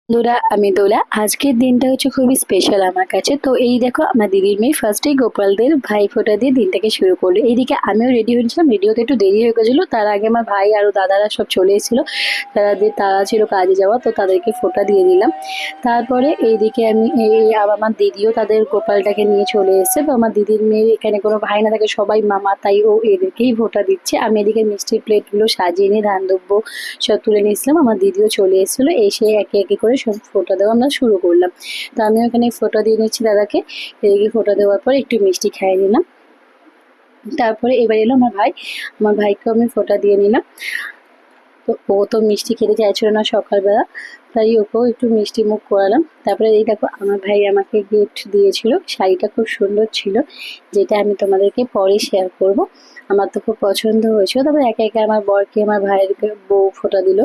বন্ধুরা, আমি দোলা। আজকের দিনটা হচ্ছে খুবই স্পেশাল আমার কাছে। তো এই দেখো, আমার দিদির মেয়ে ফার্স্টেই গোপালদের ভাই ফোঁটা দিয়ে দিনটাকে শুরু করলো। এইদিকে আমিও রেডি হয়েছিলাম, রেডি হতে একটু দেরি হয়ে গেছিলো। তার আগে আমার ভাই আর দাদারা সব চলে এসেছিলো। তারা ছিল কাজে যাওয়া, তো তাদেরকে ফোঁটা দিয়ে দিলাম। তারপরে এইদিকে আমার দিদিও তাদের গোপালটাকে নিয়ে চলে এসেছে। তো আমার দিদির মেয়ের এখানে কোনো ভাই না থাকে, সবাই মামা, তাই ও এদেরকেই ফোঁটা দিচ্ছে। আমি এদিকে মিষ্টির প্লেটগুলো সাজিয়ে নিয়ে ধান দুব্ব সব তুলে নিয়েছিলাম। আমার দিদিও চলে এসেছিলো, এসে একে একে করে সব ফোঁটা দেওয়া আমরা শুরু করলাম। তো আমিও এখানে ফোঁটা দিয়ে নিচ্ছি দাদাকে। এদিকে ফোঁটা দেওয়ার পর একটু মিষ্টি খাইয়ে নিলাম। তারপরে এবার এলো আমার ভাই। আমার ভাইকেও আমি ফোঁটা দিয়ে নিলাম। তো ও তো মিষ্টি খেতে চাইছিল না সকালবেলা, তাই ওকেও একটু মিষ্টি মুখ করালাম। তারপরে এই দেখো, আমার ভাই আমাকে গিফট দিয়েছিল, শাড়িটা খুব সুন্দর ছিল, যেটা আমি তোমাদেরকে পরে শেয়ার করব। আমার তো খুব পছন্দ হয়েছিল। তারপরে একে একে আমার বরকে, আমার ভাইয়ের বউ ফোঁটা দিল।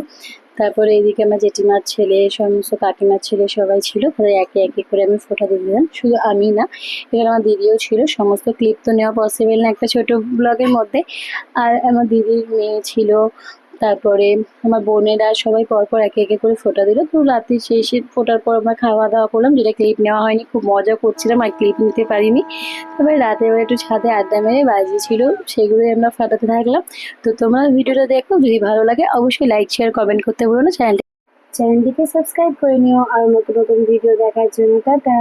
তারপরে এইদিকে আমার জেঠিমার ছেলে, সমস্ত কাকিমার ছেলে সবাই ছিল, তাদের একে একে করে আমি ফোঁটা দিয়ে দিলাম। শুধু আমি না, এখানে আমার দিদিও ছিল। সমস্ত ক্লিপ তো নেওয়া পসিবল না একটা ছোট ব্লগের মধ্যে। আর আমার দিদির মেয়ে ছিল, তারপরে আমার বোনেরা সবাই পরপর একে একে করে ফোঁটা দিল। তো রাত্রি শেষে ফোটার পর আমরা খাওয়া দাওয়া করলাম, যেটা ক্লিপ নেওয়া হয়নি। খুব মজা করছিলাম আর ক্লিপ নিতে পারিনি। তারপরে রাতে এবার একটু ছাদে আড্ডা মেরে বাজিয়েছিল, সেগুলোই আমরা ফাটাতে থাকলাম। তো তোমরা ভিডিওটা দেখো, যদি ভালো লাগে অবশ্যই লাইক শেয়ার কমেন্ট করতে ভুলো না। চ্যানেলটিকে সাবস্ক্রাইব করে নিও আর নতুন নতুন ভিডিও দেখার জন্য। টাটা।